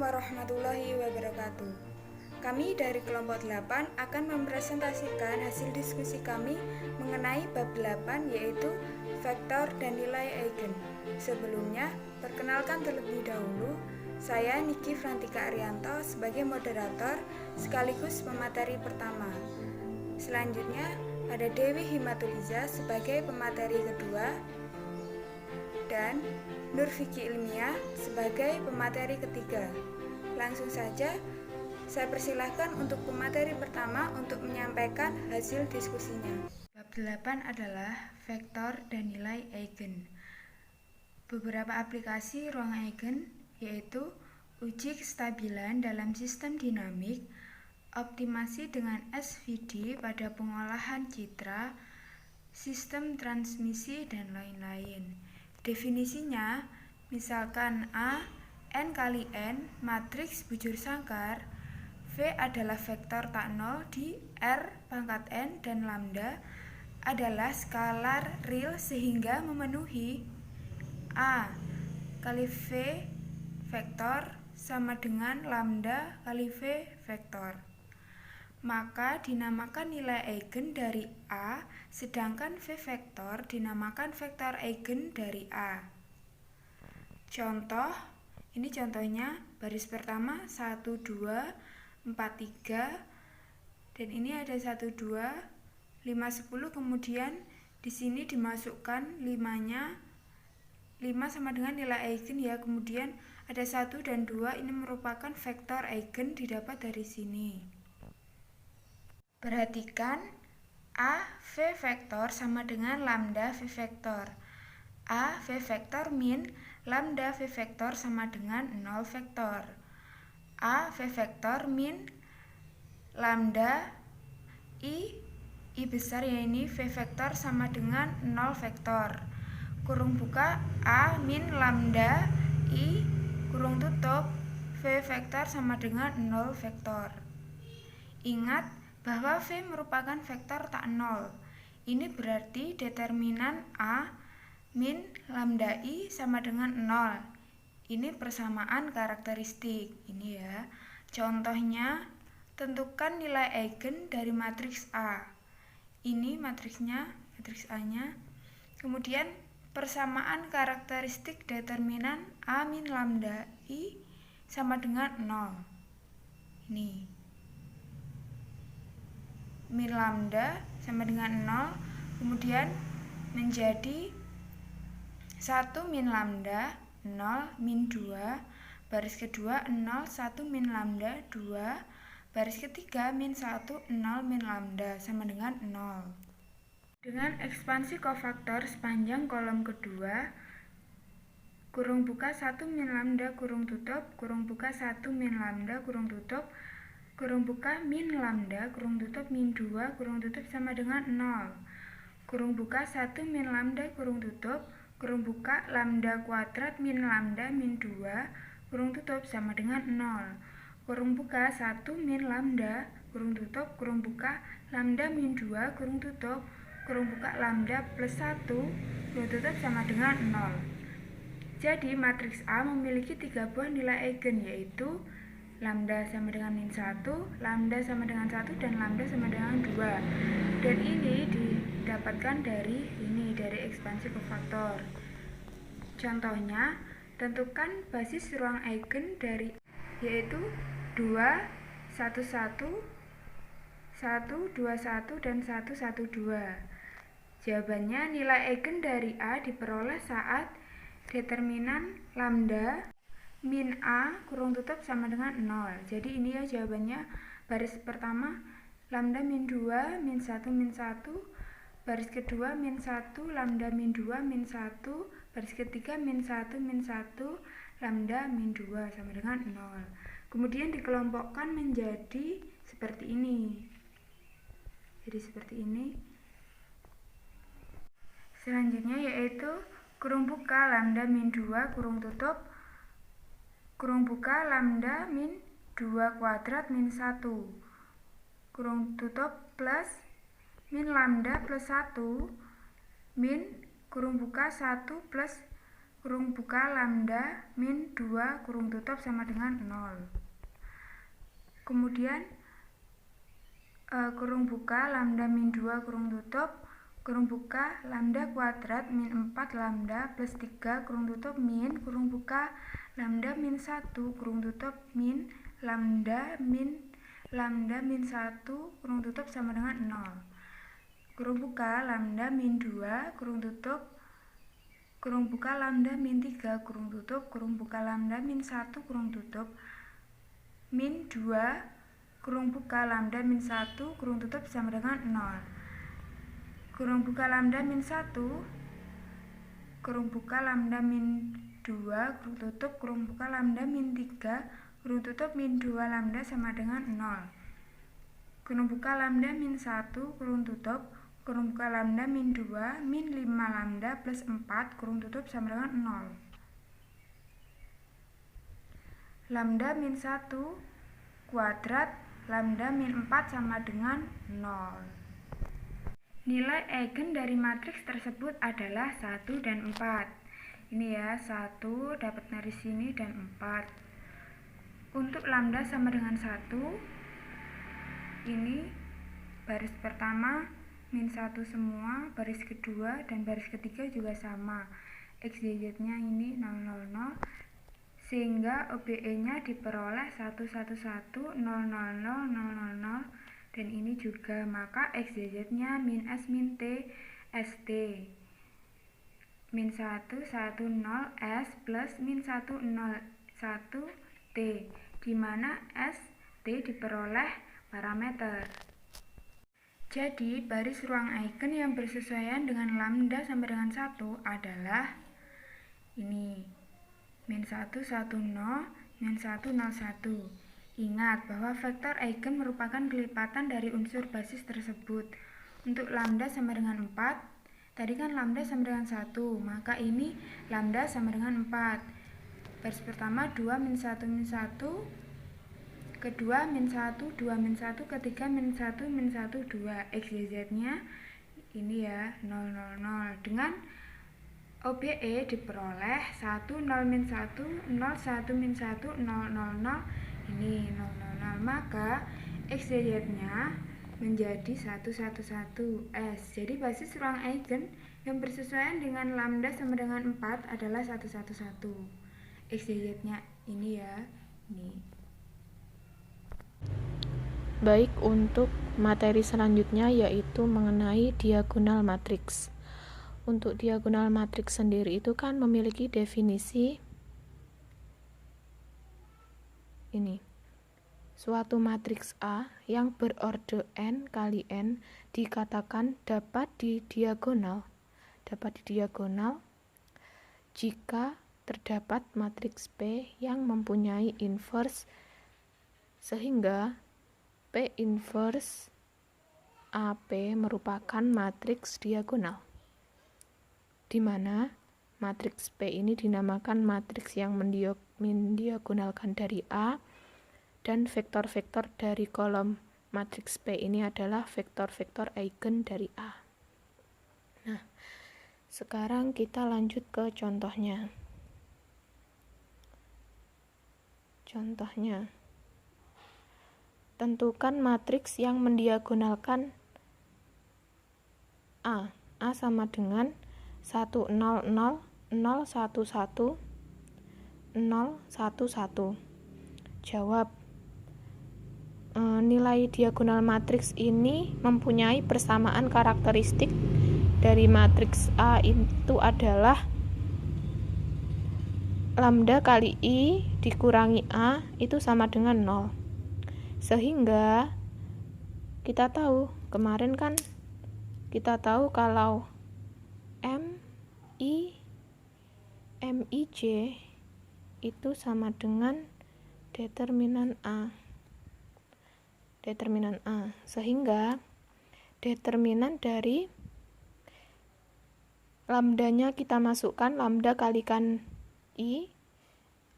warahmatullahi wabarakatuh. Kami dari kelompok 8 akan mempresentasikan hasil diskusi kami mengenai bab 8 yaitu vektor dan nilai eigen. Sebelumnya, perkenalkan terlebih dahulu, saya Niki Frantika Arianto sebagai moderator sekaligus pemateri pertama. Selanjutnya, ada Dewi Himatuliza sebagai pemateri kedua dan Nur Vicky Ilmiah sebagai pemateri ketiga. Langsung saja, saya persilahkan untuk pemateri pertama untuk menyampaikan hasil diskusinya. Bab 8 adalah vektor dan nilai eigen. Beberapa aplikasi ruang eigen yaitu uji kestabilan dalam sistem dinamik, optimasi dengan SVD pada pengolahan citra, sistem transmisi, dan lain-lain. Definisinya, misalkan A, N kali N, matriks bujur sangkar, V adalah vektor tak nol di R pangkat N dan lambda adalah skalar real sehingga memenuhi A kali V vektor sama dengan lambda kali V vektor. Maka dinamakan nilai eigen dari A, sedangkan V vektor dinamakan vektor eigen dari A. Contoh, ini contohnya baris pertama 1, 2, 4, 3, dan ini ada 1, 2, 5, 10, kemudian di sini dimasukkan 5-nya, 5 sama dengan nilai eigen ya, kemudian ada 1 dan 2, ini merupakan vektor eigen didapat dari sini. Perhatikan, A V vektor sama dengan lambda V vektor. A V vektor min lambda V vektor sama dengan 0 vektor. A V vektor min lambda I besar ya ini V vektor sama dengan 0 vektor. Kurung buka A min lambda I kurung tutup V vektor sama dengan 0 vektor. Ingat bahwa V merupakan vektor tak nol. Ini berarti determinan A min lambda I sama dengan 0. Ini persamaan karakteristik. Ini ya. Contohnya, tentukan nilai eigen dari matriks A. Ini matriksnya, matriks A-nya. Kemudian persamaan karakteristik determinan A min lambda I sama dengan 0. Ini min lambda sama dengan 0, kemudian menjadi 1 min lambda 0 min 2, baris kedua 0 1 min lambda 2, baris ketiga min 1 0 min lambda sama dengan 0. Dengan ekspansi kofaktor sepanjang kolom kedua, kurung buka 1 min lambda kurung tutup, kurung buka 1 min lambda kurung tutup, kurung buka min lambda kurung tutup min 2 kurung tutup sama dengan 0. Kurung buka 1 min lambda kurung tutup, kurung buka lambda kuadrat min lambda min 2 kurung tutup sama dengan 0. Kurung buka 1 min lambda kurung tutup, kurung buka lambda min 2 kurung tutup, kurung buka lambda plus 1 kurung tutup sama dengan 0. Jadi matriks A memiliki 3 buah nilai eigen, yaitu lambda sama dengan min 1, lambda sama dengan 1, dan lambda sama dengan 2. Dan ini didapatkan dari ekspansi kofaktor. Contohnya, tentukan basis ruang eigen dari yaitu 2, 1, 1, 1, 2, 1, dan 1, 1, 2. Jawabannya nilai eigen dari A diperoleh saat determinan lambda min A kurung tutup sama dengan 0. Jadi ini ya jawabannya. Baris pertama lambda min 2 min 1 min 1, baris kedua min 1 lambda min 2 min 1, baris ketiga min 1 min 1 lambda min 2 sama dengan 0. Kemudian dikelompokkan menjadi seperti ini. Jadi seperti ini. Selanjutnya yaitu kurung buka lambda min 2 kurung tutup, kurung buka lambda min 2 kuadrat min 1 kurung tutup plus min lambda plus 1 min kurung buka 1 plus kurung buka lambda min 2 kurung tutup sama dengan 0. Kemudian kurung buka lambda min 2 kurung tutup kurung buka lambda kuadrat min 4 lambda plus 3 kurung tutup min kurung buka lambda min 1 kurung tutup min lambda min 1 kurung tutup sama dengan 0. Kurung buka lambda min 2 kurung tutup kurung buka lambda min 3 kurung tutup kurung buka lambda min 1 kurung tutup min 2 kurung buka lambda min 1 kurung tutup sama dengan 0. Kurung buka lambda min 1 kurung buka lambda min 2 kurung tutup kurung buka lambda min 3 kurung tutup min 2 lambda sama dengan 0. Kurung buka lambda min 1 kurung tutup kurung buka lambda min 2 min 5 lambda plus 4 kurung tutup sama dengan 0. Lambda min 1 kuadrat lambda min 4 sama dengan 0. Nilai eigen dari matriks tersebut adalah 1 dan 4. Ini ya, 1 dapat dari sini dan 4. Untuk lambda sama dengan 1, ini baris pertama min 1 semua, baris kedua dan baris ketiga juga sama. X, Y, Z-nya ini 0, 0, 0. Sehingga OBE-nya diperoleh 1, 1, 1, 0, 0, 0, 0, 0, 0, dan ini juga, maka X, Y, Z-nya min S, min T, ST. Min 1, 1, 0, S plus min 1, 0, 1, T, di mana ST diperoleh parameter. Jadi, baris ruang eigen yang bersesuaian dengan lambda sampai dengan 1 adalah ini. Min 1, 1, 0, min 1, 0, 1. Ingat bahwa vektor eigen merupakan kelipatan dari unsur basis tersebut. Untuk lambda sama dengan 4, tadi kan lambda sama dengan 1, maka ini lambda sama dengan 4. Baris pertama 2, min 1, min 1. Kedua, min 1, 2, min 1. Ketiga, min 1, min 1, 2. X, Y, Z-nya ini ya, 0, 0, 0. Dengan OBE diperoleh 1, 0, min 1, 0, 1, min 1, 0, 0, 0, ini 0, 0, 0, maka X, Y, Z-nya menjadi 1, 1, 1, S. Jadi basis ruang eigen yang bersesuaian dengan lambda sama dengan 4 adalah 1, 1, 1. X, Y, Z-nya ini ya, ini. Baik, untuk materi selanjutnya yaitu mengenai diagonal matriks. Untuk diagonal matriks sendiri itu kan memiliki definisi ini. Suatu matriks A yang berorde n kali n dikatakan dapat didiagonal jika terdapat matriks P yang mempunyai inverse sehingga P inverse AP merupakan matriks diagonal, di mana matriks P ini dinamakan matriks yang mendiagonalkan dari A, dan vektor-vektor dari kolom matriks P ini adalah vektor-vektor eigen dari A. Nah, sekarang kita lanjut ke contohnya. Contohnya, tentukan matriks yang mendiagonalkan A. A sama dengan 1, 0, 0, 0, 1, 1, 0, 1, 1. Jawab. Nilai diagonal matriks ini mempunyai persamaan karakteristik dari matriks A itu adalah lambda kali I dikurangi A itu sama dengan 0. Sehingga kita tahu, kemarin kan kita tahu kalau MIJ itu sama dengan determinan A. Sehingga determinan dari lambdanya kita masukkan lambda kalikan I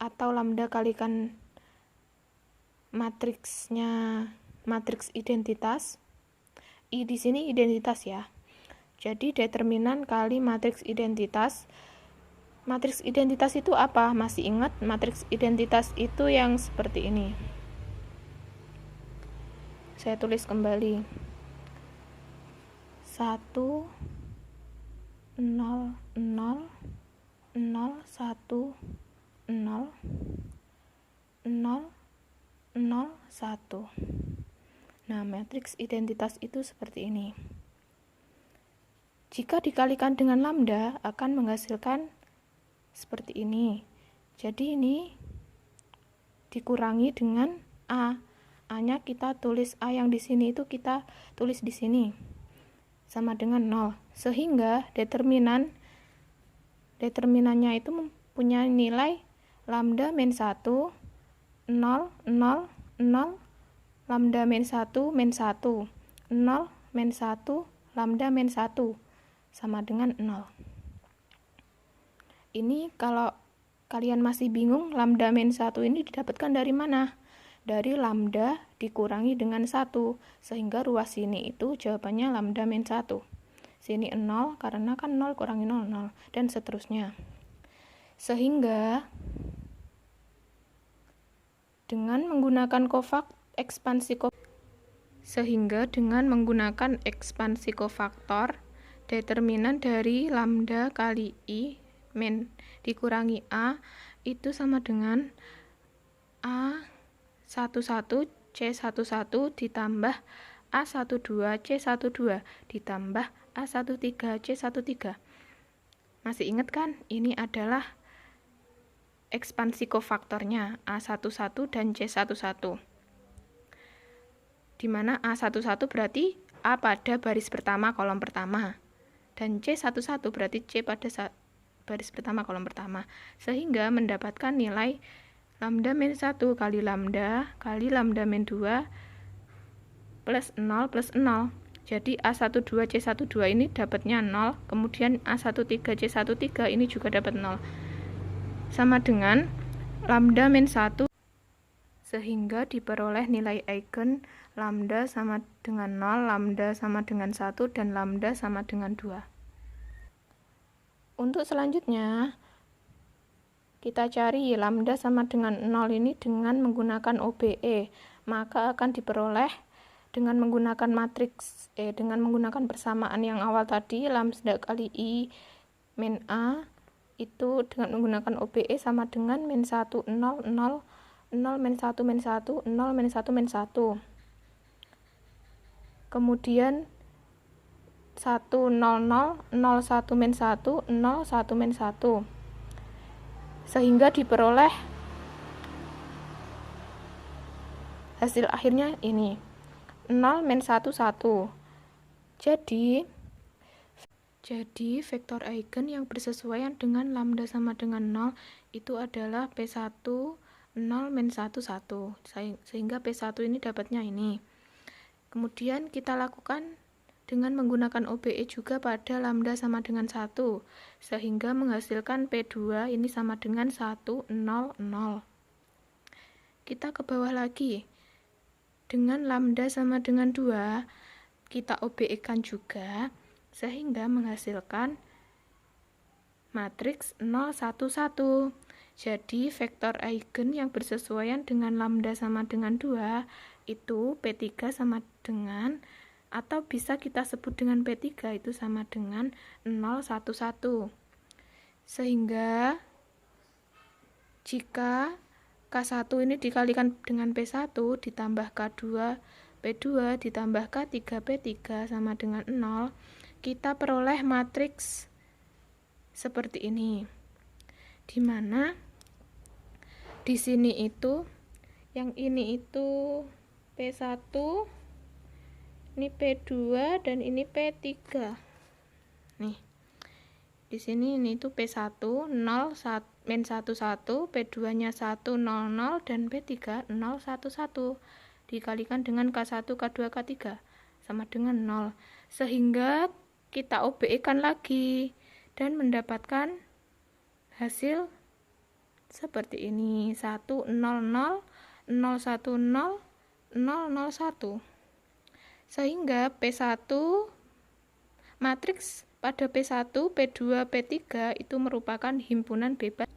atau lambda kalikan matriksnya, matriks identitas. I di sini identitas ya. Jadi determinan kali matriks identitas Matriks identitas itu apa? Masih ingat matriks identitas itu yang seperti ini. Saya tulis kembali. 1 0 0 0 1 0 0 0 1. Nah, matriks identitas itu seperti ini. Jika dikalikan dengan lambda akan menghasilkan seperti ini. Jadi ini dikurangi dengan A. A-nya kita tulis A yang di sini itu kita tulis di sini. Sama dengan 0. Sehingga determinannya itu mempunyai nilai lambda min 1 0 0 0 lambda min 1 min 1 0 min 1 lambda min 1 sama dengan 0. Ini kalau kalian masih bingung, lambda min 1 ini didapatkan dari mana? Dari lambda dikurangi dengan 1, sehingga ruas sini itu jawabannya lambda min 1. Sini 0, karena kan 0 kurangi 0, 0, dan seterusnya. Sehingga dengan menggunakan ekspansi kofaktor, determinan dari lambda kali I min dikurangi A itu sama dengan A11 C11 ditambah A12 C12 ditambah A13 C13. Masih ingat kan? Ini adalah ekspansi kofaktornya A11 dan C11. Di mana A11 berarti A pada baris pertama kolom pertama dan C11 berarti C pada baris pertama kolom pertama, sehingga mendapatkan nilai lambda min 1 kali lambda min 2 plus 0 plus 0. Jadi A12 C12 ini dapatnya 0, kemudian A13 C13 ini juga dapat 0. Sama dengan lambda min 1, sehingga diperoleh nilai eigen lambda sama dengan 0, lambda sama dengan 1, dan lambda sama dengan 2. Untuk selanjutnya, kita cari lambda sama dengan 0 ini dengan menggunakan OBE, maka akan diperoleh dengan menggunakan matriks dengan menggunakan persamaan yang awal tadi, lambda kali I min A itu dengan menggunakan OBE sama dengan min 1 0 0 0 min 1 min 1 0 min 1 min 1. Kemudian 1 0 0 0 1 min 1 0 1 min 1. Sehingga diperoleh hasil akhirnya ini 0 min 1 1. Jadi vektor eigen yang bersesuaian dengan lambda sama dengan 0 itu adalah P1 0 min 1 1. Sehingga P1 ini dapatnya ini. Kemudian kita lakukan dengan menggunakan OBE juga pada lambda sama dengan 1, sehingga menghasilkan P2 ini sama dengan 1 0 0. Kita ke bawah lagi. Dengan lambda sama dengan 2, kita OBE-kan juga, sehingga menghasilkan matriks 0 1 1. Jadi vektor eigen yang bersesuaian dengan lambda sama dengan 2 itu P3 sama dengan, atau bisa kita sebut dengan P3 itu sama dengan 0 1 1. Sehingga jika K1 ini dikalikan dengan P1 ditambah K2 P2 ditambah K3 P3 sama dengan 0, kita peroleh matriks seperti ini. Dimana di sini itu yang ini itu P1, ini P2 dan ini P3. Nih. Di sini ini itu P1 0 min 1 1, P2-nya 1 0 0 dan P3 0 1 1. Dikalikan dengan K1 K2 K3 sama dengan 0. Sehingga kita OBE-kan lagi dan mendapatkan hasil seperti ini 1 0 0 0 1 0 0 0 1. Sehingga P1 matriks pada P1, P2, P3 itu merupakan himpunan bebas.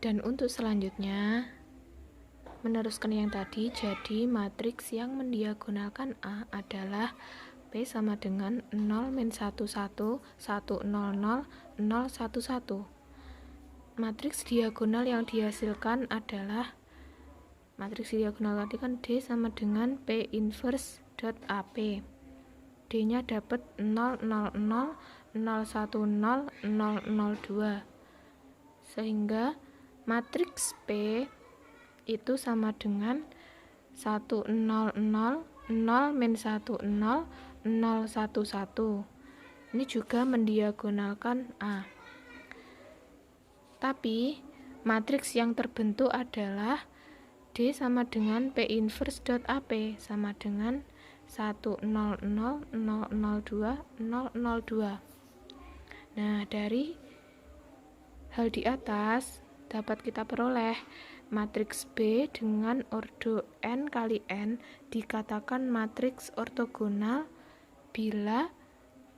Dan untuk selanjutnya, meneruskan yang tadi, jadi matriks yang mendiagonalkan A adalah P sama dengan 0, min 1, 1, 1, 0, 0, 0, 1, 1. Matriks diagonal yang dihasilkan adalah matriks diagonal tadi kan D sama dengan P inverse dot AP. D-nya dapat 0, 0, 0, 0, 1, 0, 0, 0, 2. Sehingga matriks P itu sama dengan 1, 0, 0, 0, min 1, 0, 0, 1, 1. Ini juga mendiagonalkan A. Tapi matriks yang terbentuk adalah D sama dengan P inverse dot AP sama dengan 1, 0, 0, 0, 0, 2, 0, 0, 2. Nah, dari hal di atas dapat kita peroleh matriks B dengan ordo n kali n dikatakan matriks ortogonal bila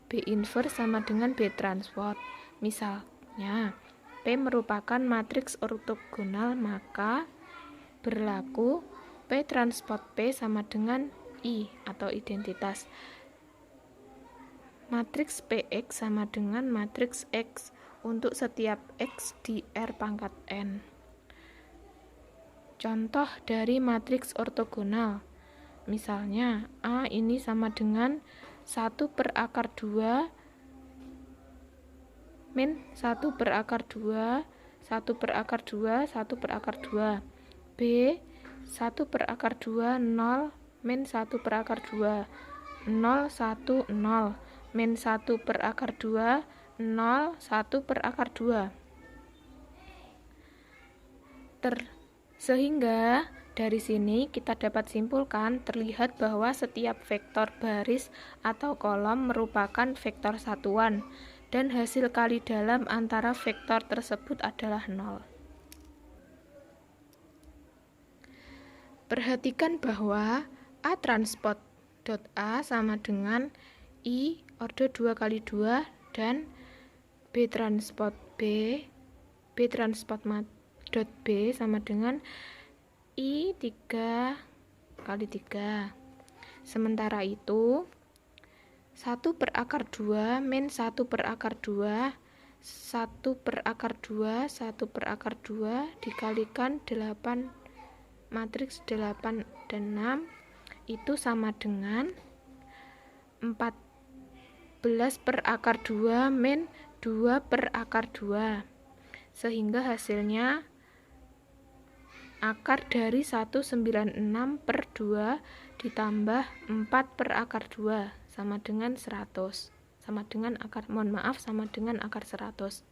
B inverse sama dengan B transport. Misalnya, P merupakan matriks ortogonal, maka berlaku P transport P sama dengan I atau identitas. Matriks PX sama dengan matriks X untuk setiap X di R pangkat N. Contoh dari matriks ortogonal. Misalnya, A ini sama dengan 1 per akar 2 min 1 per akar 2, 1 per akar 2, 1 per akar 2. B, 1 per akar 2, 0, min 1 per akar 2, 0, 1, 0, min 1 per akar 2, 0, 1 per akar 2. Sehingga dari sini kita dapat simpulkan terlihat bahwa setiap vektor baris atau kolom merupakan vektor satuan dan hasil kali dalam antara vektor tersebut adalah 0. Perhatikan bahwa A transport dot A sama dengan I ordo 2 kali 2 dan B transport dot B sama dengan I 3 kali 3. Sementara itu 1 per akar 2 min 1 per akar 2, 1 per akar 2, 1 per akar 2 dikalikan 8, matriks 8 dan 6 itu sama dengan 14 per akar 2 min 2 per akar 2. Sehingga hasilnya akar dari 196 per 2 ditambah 4 per akar 2 sama dengan 100. Sama dengan akar 100.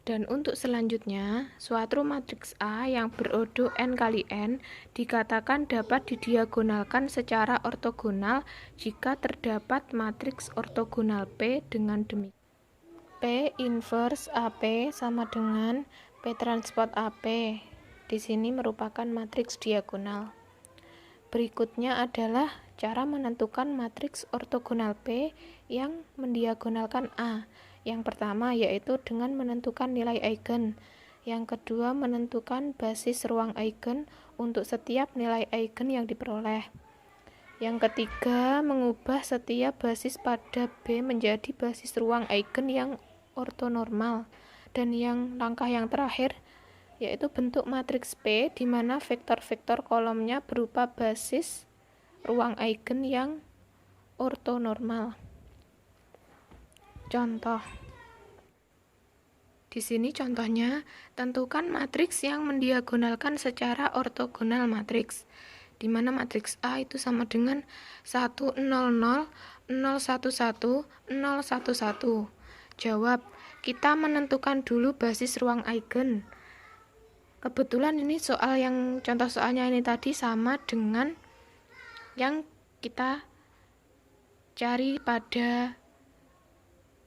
Dan untuk selanjutnya, suatu matriks A yang berordo n kali n dikatakan dapat didiagonalkan secara ortogonal jika terdapat matriks ortogonal P dengan demikian. P inverse AP sama dengan P transport AP. Di sini merupakan matriks diagonal. Berikutnya adalah cara menentukan matriks ortogonal P yang mendiagonalkan A. Yang pertama yaitu dengan menentukan nilai eigen. Yang kedua menentukan basis ruang eigen untuk setiap nilai eigen yang diperoleh. Yang ketiga mengubah setiap basis pada B menjadi basis ruang eigen yang ortonormal. Dan yang langkah yang terakhir yaitu bentuk matriks P di mana vektor-vektor kolomnya berupa basis ruang eigen yang ortonormal. Contoh. Di sini contohnya, tentukan matriks yang mendiagonalkan secara ortogonal matriks, di mana matriks A itu sama dengan 1, 0, 0, 0, 1, 1, 0, 1, 1. Jawab, kita menentukan dulu basis ruang eigen. Kebetulan ini contoh soalnya ini tadi sama dengan yang kita cari pada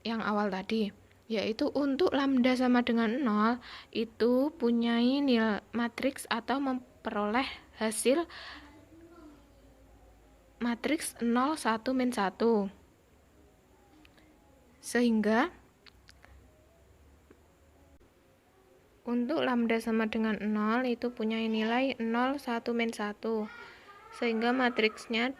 yang awal tadi, yaitu untuk lambda sama dengan 0 itu punyai nilai matriks atau memperoleh hasil matriks 0, 1, min 1. Sehingga untuk lambda sama dengan 0 itu punya nilai 0, 1, min 1. Sehingga matriksnya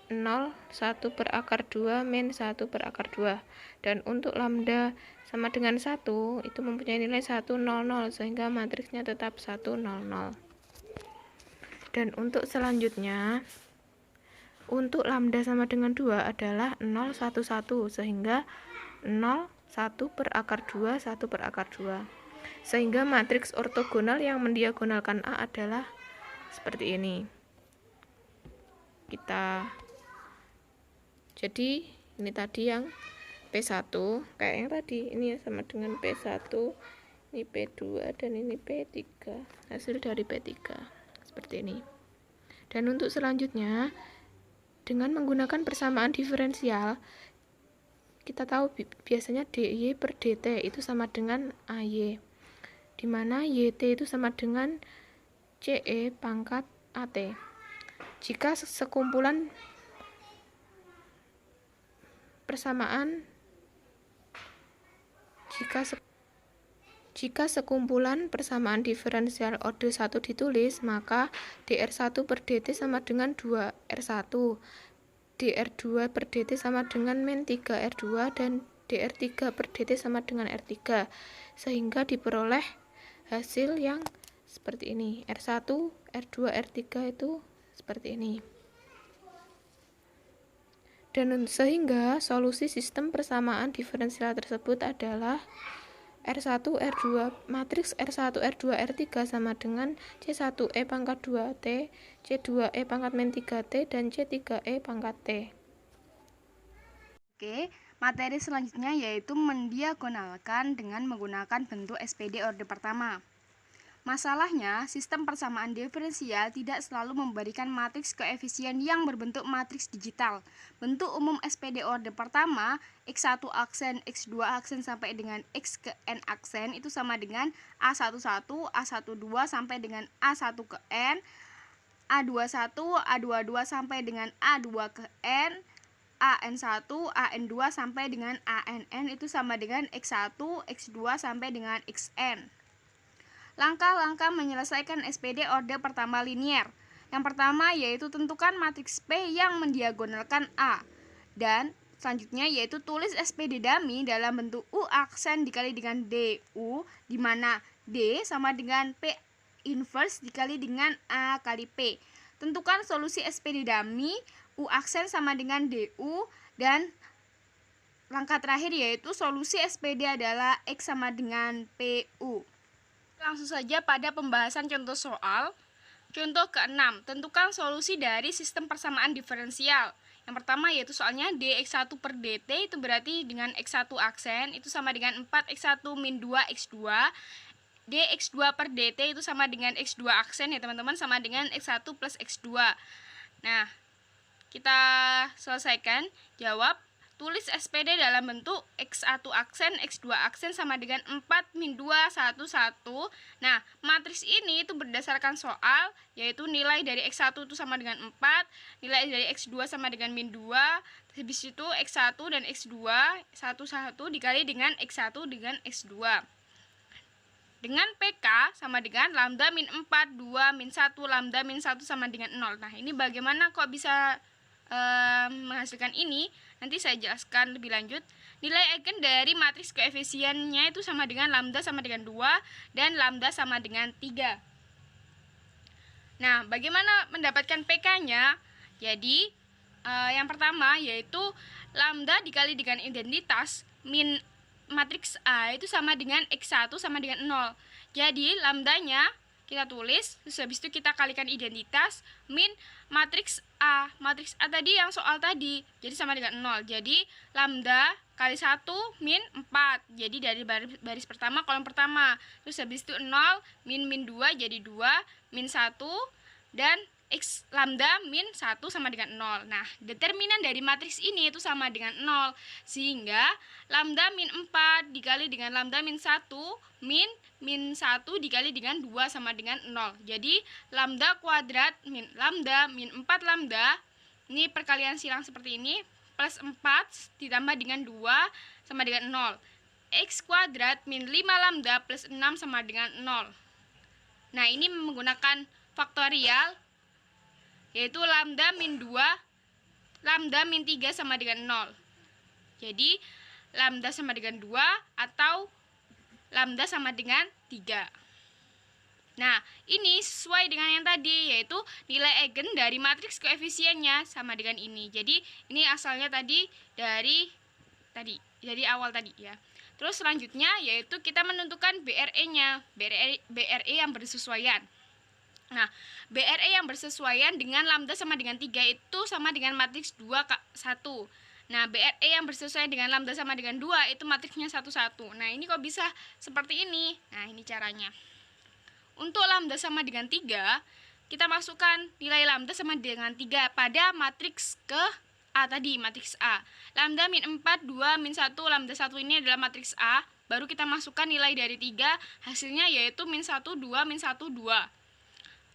0, 1 per akar 2, min 1 per akar 2. Dan untuk lambda sama dengan 1 itu mempunyai nilai 1, 0, 0. Sehingga matriksnya tetap 1, 0, 0. Dan untuk selanjutnya, untuk lambda sama dengan 2 adalah 0, 1, 1. Sehingga 0, 1 per akar 2, 1 per akar 2. Sehingga matriks ortogonal yang mendiagonalkan A adalah seperti ini. Jadi ini tadi yang P1 kayak yang tadi, ini sama dengan P1, ini P2 dan ini P3, hasil dari P3 seperti ini. Dan untuk selanjutnya, dengan menggunakan persamaan diferensial, kita tahu biasanya DY per DT itu sama dengan AY, di mana YT itu sama dengan CE pangkat AT. Jika sekumpulan persamaan Jika sekumpulan persamaan diferensial order 1 ditulis, maka dr1 per dt sama dengan 2r1, dr2 per dt sama dengan min 3r2, dan dr3 per dt sama dengan r3, sehingga diperoleh hasil yang seperti ini. R1, R2, R3 itu seperti ini. Dan sehingga solusi sistem persamaan diferensial tersebut adalah R1, R2, matriks R1, R2, R3 sama dengan C1E pangkat 2T, C2E pangkat min 3T, dan C3E pangkat T. Oke, materi selanjutnya yaitu mendiagonalkan dengan menggunakan bentuk SPD orde pertama. Masalahnya, sistem persamaan diferensial tidak selalu memberikan matriks koefisien yang berbentuk matriks digital. Bentuk umum SPD orde pertama, X1 aksen, X2 aksen sampai dengan X ke N aksen itu sama dengan A11, A12 sampai dengan A1 ke N, A21, A22 sampai dengan A2 ke N, AN1, AN2 sampai dengan ANN itu sama dengan X1, X2 sampai dengan XN. Langkah-langkah menyelesaikan SPD orde pertama linier. Yang pertama yaitu tentukan matriks P yang mendiagonalkan A. Dan selanjutnya yaitu tulis SPD dummy dalam bentuk U aksen dikali dengan DU, di mana D sama dengan P inverse dikali dengan A kali P. Tentukan solusi SPD dummy, U aksen sama dengan DU, dan langkah terakhir yaitu solusi SPD adalah X sama dengan PU. Langsung saja pada pembahasan contoh soal. Contoh ke-6, tentukan solusi dari sistem persamaan diferensial. Yang pertama yaitu soalnya dx1 per dt itu berarti dengan x1 aksen itu sama dengan 4x1 min 2x2. dx2 per dt itu sama dengan x2 aksen ya teman-teman, sama dengan x1 plus x2. Nah, kita selesaikan. Jawab. Tulis SPD dalam bentuk X1 aksen, X2 aksen sama dengan 4 min 2, 1, 1. Nah, matriks ini itu berdasarkan soal, yaitu nilai dari X1 itu sama dengan 4, nilai dari X2 sama dengan min 2, habis itu X1 dan X2, 1, 1 dikali dengan X1 dengan X2. Dengan PK sama dengan lambda min 4, 2, min 1, lambda min 1 sama dengan 0. Nah, ini bagaimana kok bisa menghasilkan ini? Nanti saya jelaskan lebih lanjut. Nilai eigen dari matriks koefisiennya itu sama dengan lambda sama dengan 2 dan lambda sama dengan 3. Nah, bagaimana mendapatkan PK-nya? Jadi, yang pertama yaitu lambda dikali dengan identitas min matriks A itu sama dengan X1 sama dengan 0. Jadi, lambdanya kita tulis, terus habis itu kita kalikan identitas min matriks A. Matriks A tadi yang soal tadi, jadi sama dengan 0. Jadi lambda kali 1 min 4. Jadi dari baris pertama kolom pertama. Terus habis itu 0 min 2 jadi 2 min 1 dan X lambda min 1 sama dengan 0. Nah, determinan dari matriks ini itu sama dengan 0. Sehingga lambda min 4 dikali dengan lambda min 1 min 1 dikali dengan 2 sama dengan 0. Jadi lambda kuadrat min lambda min 4 lambda Ini perkalian silang seperti ini. Plus 4 ditambah dengan 2 sama dengan 0. X kuadrat min 5 lambda plus 6 sama dengan 0. Nah, ini menggunakan faktorial, yaitu lambda min 2, lambda min 3 sama dengan 0. Jadi, lambda sama dengan 2 atau lambda sama dengan 3. Nah, ini sesuai dengan yang tadi, yaitu nilai eigen dari matriks koefisiennya sama dengan ini. Jadi, ini asalnya tadi dari awal tadi ya. Terus selanjutnya yaitu kita menentukan BRE-nya, BRE yang bersesuaian. Nah, BRE yang bersesuaian dengan lambda sama dengan 3 itu sama dengan matriks 2, 1. Nah, BRE yang bersesuaian dengan lambda sama dengan 2 itu matriksnya 1, 1. Nah, ini kok bisa seperti ini? Nah, ini caranya. Untuk lambda sama dengan 3, kita masukkan nilai lambda sama dengan 3 pada matriks ke A tadi, matriks A. Lambda min 4, 2, min 1, lambda 1 ini adalah matriks A. Baru kita masukkan nilai dari 3, hasilnya yaitu min 1, 2, min 1, 2.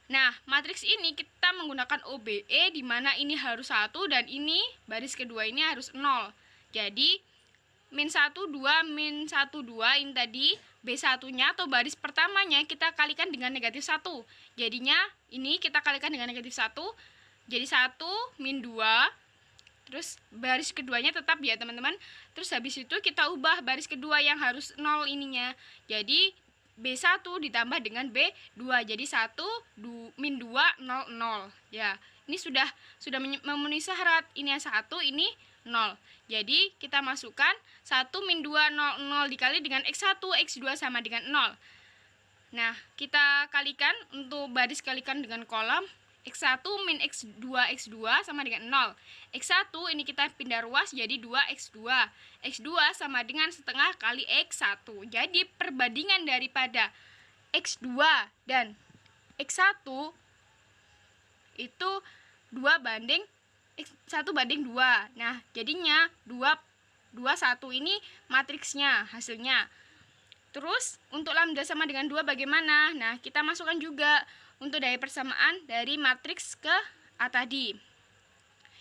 Nah, matriks ini kita menggunakan OBE, di mana ini harus 1 dan ini, baris kedua ini harus 0. Jadi, min 1, 2, min 1, 2 ini tadi B1-nya atau baris pertamanya kita kalikan dengan negatif 1. Jadinya ini kita kalikan dengan negatif 1. Jadi 1 min 2. Terus baris keduanya tetap ya teman-teman. Terus habis itu kita ubah baris kedua yang harus 0 ininya. Jadi B1 ditambah dengan B2. Jadi 1 min 2 0 0. Ya, ini sudah memenuhi syarat. Ini 1, ini 0. Jadi kita masukkan 1 min 2 0 0 dikali dengan X1 X2 sama dengan 0. Nah, kita kalikan untuk baris kalikan dengan kolom. X1 min X2 X2 sama dengan 0. X1 ini kita pindah ruas jadi 2X2. X2 sama dengan setengah kali X1. Jadi perbandingan daripada X2 dan X1 itu 2 banding 1 banding 2. Nah, jadinya 2 1 ini matriksnya hasilnya. Terus untuk lambda sama dengan 2 bagaimana? Nah, kita masukkan juga untuk daya persamaan dari matriks ke A tadi.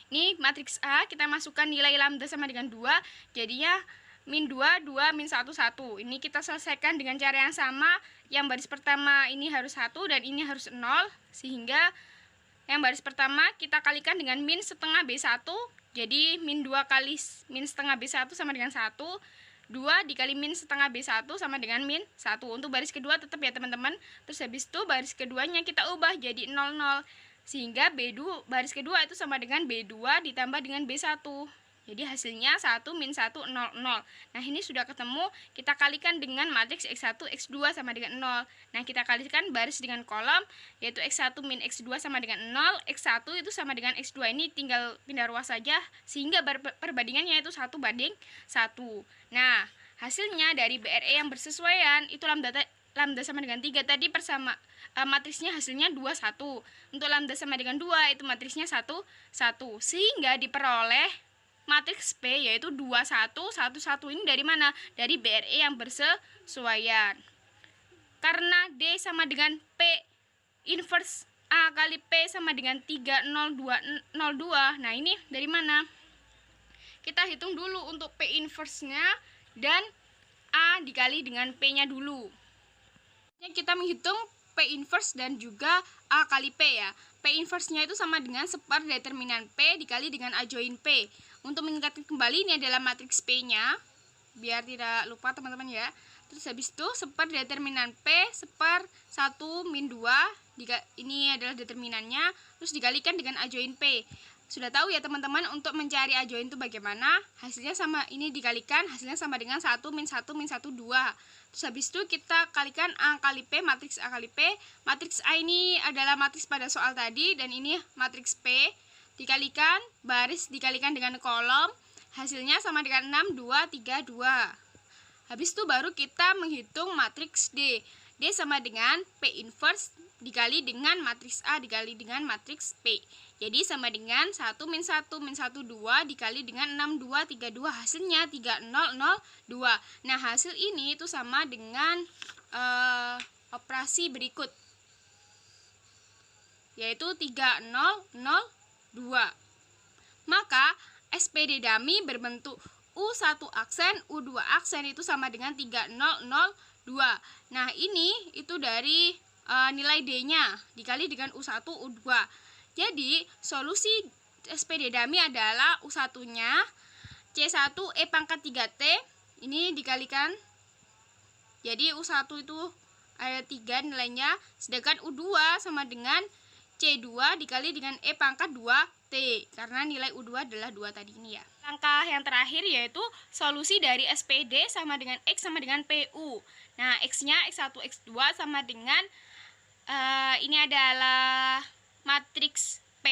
Ini matriks A, kita masukkan nilai lambda sama dengan 2, jadinya min 2, 2, min 1, 1. Ini kita selesaikan dengan cara yang sama. Yang baris pertama ini harus 1 dan ini harus 0, sehingga yang baris pertama kita kalikan dengan min setengah B1. Jadi min 2 kali min setengah B1 sama dengan 1. 2 dikali min setengah B1 sama dengan min 1. Untuk baris kedua tetap ya teman-teman. Terus habis itu baris keduanya kita ubah jadi 0, 0. Sehingga B2 baris kedua itu sama dengan B2 ditambah dengan B1. Jadi hasilnya 1 min 1 0 0. Nah, ini sudah ketemu, kita kalikan dengan matriks X1 X2 sama dengan 0. Nah, kita kalikan baris dengan kolom, yaitu X1 min X2 sama dengan 0. X1 itu sama dengan X2, ini tinggal pindah ruas saja, sehingga perbandingannya itu 1 banding 1. Nah, hasilnya dari BRE yang bersesuaian itu lambda sama dengan 3 tadi matriksnya hasilnya 2 1. Untuk lambda sama dengan 2 itu matriksnya 1 1. Sehingga diperoleh matriks P yaitu 2 1 1 1 ini dari mana? Dari BRE yang bersesuaian. Karena D sama dengan P inverse A kali P sama dengan 3 0 2 0 2. Nah, ini dari mana? Kita hitung dulu untuk P inverse-nya dan A dikali dengan P-nya dulu. Kita menghitung P inverse dan juga A kali P ya. P inverse-nya itu sama dengan seperdeterminan P dikali dengan A join P. Untuk mengingatkan kembali, ini adalah matriks P-nya, biar tidak lupa teman-teman ya. Terus habis itu seperdeterminan P seper 1 min 2, ini adalah determinannya, terus dikalikan dengan A join P. Sudah tahu ya teman-teman untuk mencari A join itu bagaimana? Hasilnya sama, ini dikalikan, hasilnya sama dengan 1 min 1 min 1 2. Terus habis itu kita kalikan A kali P, matriks A kali P. Matriks A ini adalah matriks pada soal tadi, dan ini matriks P. Dikalikan, baris dikalikan dengan kolom, hasilnya sama dengan 6, 2, 3, 2. Habis itu baru kita menghitung matriks D. D sama dengan P inverse dikali dengan matriks A dikali dengan matriks P. Jadi sama dengan 1 min 1 min 1 2 dikali dengan 6, 2, 3, 2. Hasilnya 3, 0, 0, 2. Nah, hasil ini itu sama dengan operasi berikut, yaitu 3, 0, 0, 2. maka SPD dummy berbentuk U1 aksen, U2 aksen itu sama dengan 3002. Nah, ini itu dari nilai D-nya dikali dengan U1, U2. Jadi, solusi SPD dummy adalah U1-nya C1 E pangkat 3T, ini dikalikan. Jadi, U1 itu ada 3 nilainya, sedangkan U2 sama dengan C2 dikali dengan E pangkat 2T, karena nilai U2 adalah 2 tadi ini ya. Langkah yang terakhir yaitu solusi dari SPD sama dengan X sama dengan PU. Nah, X-nya X1, X2 sama dengan ini adalah matriks P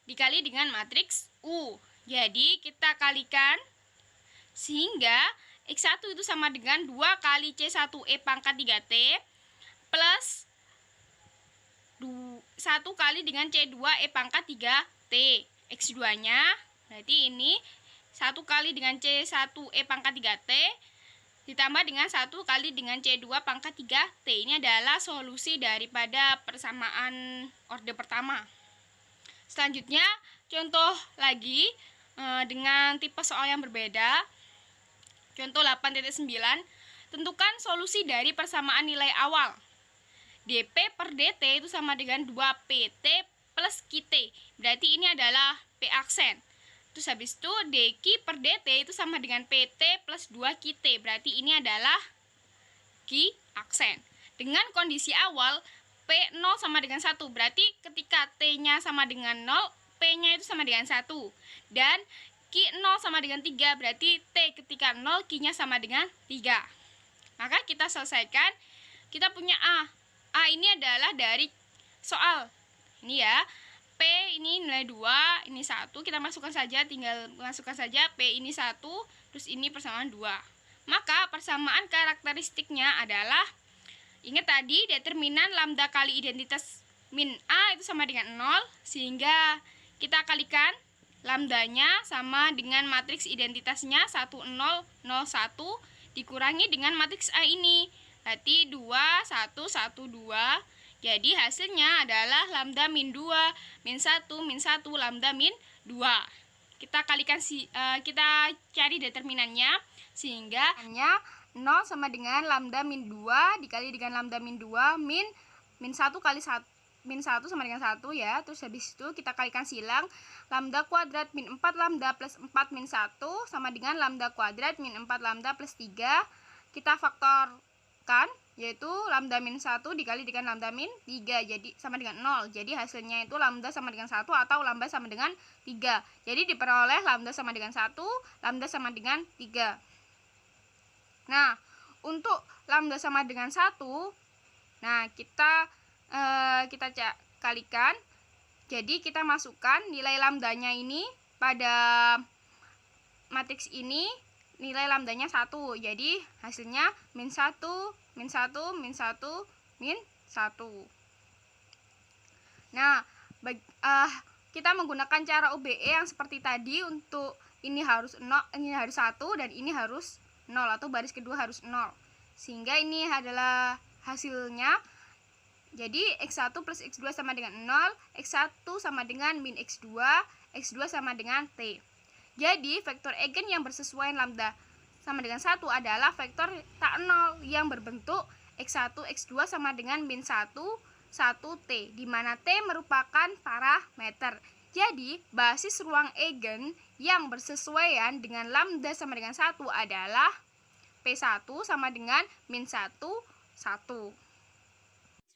dikali dengan matriks U. Jadi, kita kalikan sehingga X1 itu sama dengan 2 kali C1 E pangkat 3T plus 1 kali dengan C2 E pangkat 3T. X2-nya berarti ini 1 kali dengan C1 E pangkat 3T ditambah dengan 1 kali dengan C2 pangkat 3T. Ini adalah solusi daripada persamaan orde pertama. Selanjutnya, contoh lagi dengan tipe soal yang berbeda. Contoh 8.9, tentukan solusi dari persamaan nilai awal. dP per dt itu sama dengan 2pt plus qt. Berarti ini adalah P aksen. Terus habis itu dq per dt itu sama dengan pt plus 2qt. Berarti ini adalah q aksen. Dengan kondisi awal P0 sama dengan 1. Berarti ketika T-nya sama dengan 0, P-nya itu sama dengan 1. Dan Q0 sama dengan 3. Berarti T ketika 0, Q-nya sama dengan 3. Maka kita selesaikan. Kita punya A. A ini adalah dari soal. Ini ya. P ini nilai 2, ini 1. Kita masukkan saja, tinggal masukkan saja P ini 1, terus ini persamaan 2. Maka persamaan karakteristiknya adalah, ingat tadi determinan lambda kali identitas min A itu sama dengan 0, sehingga kita kalikan lambdanya sama dengan matriks identitasnya 1, 0, 0, 1 dikurangi dengan matriks A ini. Berarti 2, 1, 1, 2. Jadi hasilnya adalah lambda min 2, min 1, min 1, lambda min 2. Kita kalikan kita cari determinannya, sehingga hanya 0 sama dengan lambda min 2 dikali dengan lambda min 2 min 1 kali 1 min 1 sama dengan 1 ya. Terus habis itu kita kalikan silang, lambda kuadrat min 4 lambda plus 4 min 1 sama dengan lambda kuadrat min 4 lambda plus 3. Kita faktorkan, yaitu lambda min 1 dikali dengan lambda min 3, jadi sama dengan 0. Jadi hasilnya itu lambda sama dengan 1 atau lambda sama dengan 3. Jadi diperoleh lambda sama dengan 1, lambda sama dengan 3. Nah, untuk lambda sama dengan 1, nah kita kalikan. Jadi kita masukkan nilai lambdanya ini pada matriks ini, nilai lambdanya 1. Jadi hasilnya min 1, min 1, min 1, min 1. Nah, kita menggunakan cara OBE yang seperti tadi. Untuk ini harus 0, ini harus 1, dan ini harus 0 atau baris kedua harus 0. Sehingga ini adalah hasilnya. Jadi X1 plus X2 sama dengan 0, X1 sama dengan min X2, X2 sama dengan T. Jadi vektor eigen yang bersesuaian lambda sama dengan 1 adalah vektor tak 0 yang berbentuk X1, X2 sama dengan min 1, 1T, di mana T merupakan parameter. Jadi basis ruang eigen yang bersesuaian dengan lambda sama dengan 1 adalah P1 sama dengan min 1, 1.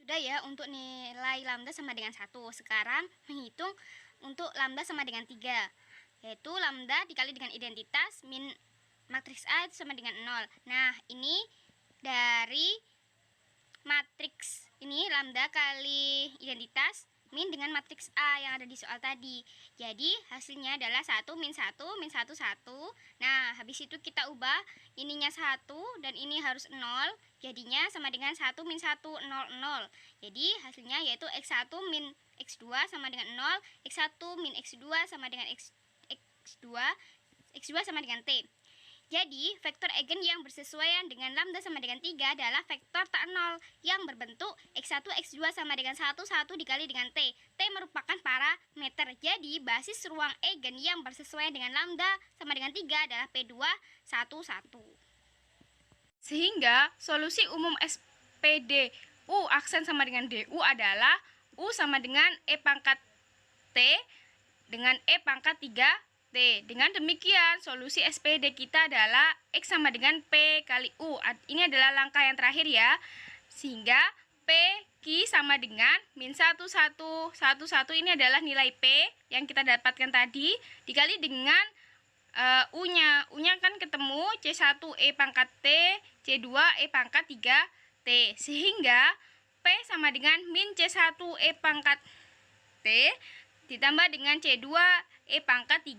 Sudah ya untuk nilai lambda sama dengan 1. Sekarang menghitung untuk lambda sama dengan 3, yaitu lambda dikali dengan identitas min matriks A itu sama dengan 0. Nah, ini dari matriks ini lambda kali identitas min dengan matriks A yang ada di soal tadi. Jadi hasilnya adalah 1 min 1 min 1 1. Nah, habis itu kita ubah ininya 1 dan ini harus 0. Jadinya sama dengan 1 min 1 0 0. Jadi hasilnya yaitu X1 min X2 sama dengan 0, X1 min X2 sama dengan X2 sama dengan T. Jadi, vektor eigen yang bersesuaian dengan lambda sama dengan 3 adalah vektor tak nol yang berbentuk X1, X2 sama dengan 1, 1 dikali dengan T. T merupakan parameter. Jadi, basis ruang eigen yang bersesuaian dengan lambda sama dengan 3 adalah P2, 1, 1. Sehingga solusi umum SPD U aksen sama dengan DU adalah U sama dengan E pangkat T dengan E pangkat 3 T. Dengan demikian, solusi SPD kita adalah X sama dengan P kali U. Ini adalah langkah yang terakhir ya. Sehingga P Q sama dengan min 1, 1. 1, 1 ini adalah nilai P yang kita dapatkan tadi dikali dengan U-nya. U-nya kan ketemu C1 E pangkat T, C2 E pangkat 3 T. Sehingga P sama dengan min C1 E pangkat T ditambah dengan C2 E pangkat 3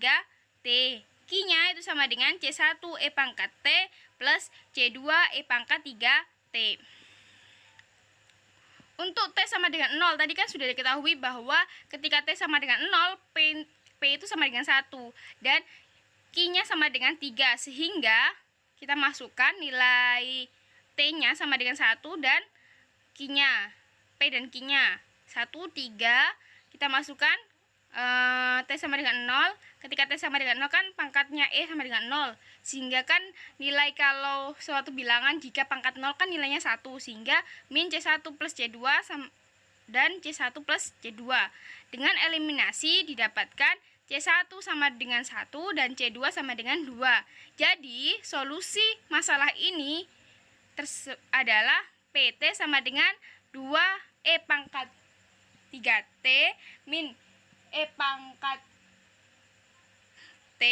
T. Q-nya itu sama dengan C1 E pangkat T plus C2 E pangkat 3 T. Untuk T sama dengan 0, tadi kan sudah diketahui bahwa ketika T sama dengan 0, P itu sama dengan 1. Dan Q-nya sama dengan 3, sehingga kita masukkan nilai T-nya sama dengan 1 dan Q-nya. P dan Q-nya 1, 3, kita masukkan T sama dengan 0. Ketika T sama dengan 0 kan pangkatnya E sama dengan 0. Sehingga kan nilai kalau suatu bilangan jika pangkat 0 kan nilainya 1. Sehingga min C1 plus C2 dan C1 plus C2. Dengan eliminasi didapatkan C1 sama dengan 1 dan C2 sama dengan 2. Jadi solusi masalah ini adalah PT sama dengan 2E pangkat 3T min E pangkat T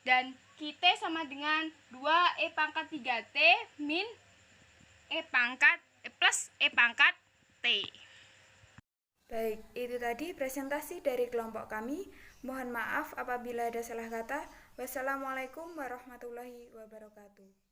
dan kita sama dengan 2E pangkat 3T min E pangkat plus E pangkat T. Baik, itu tadi presentasi dari kelompok kami. Mohon maaf apabila ada salah kata. Wassalamualaikum warahmatullahi wabarakatuh.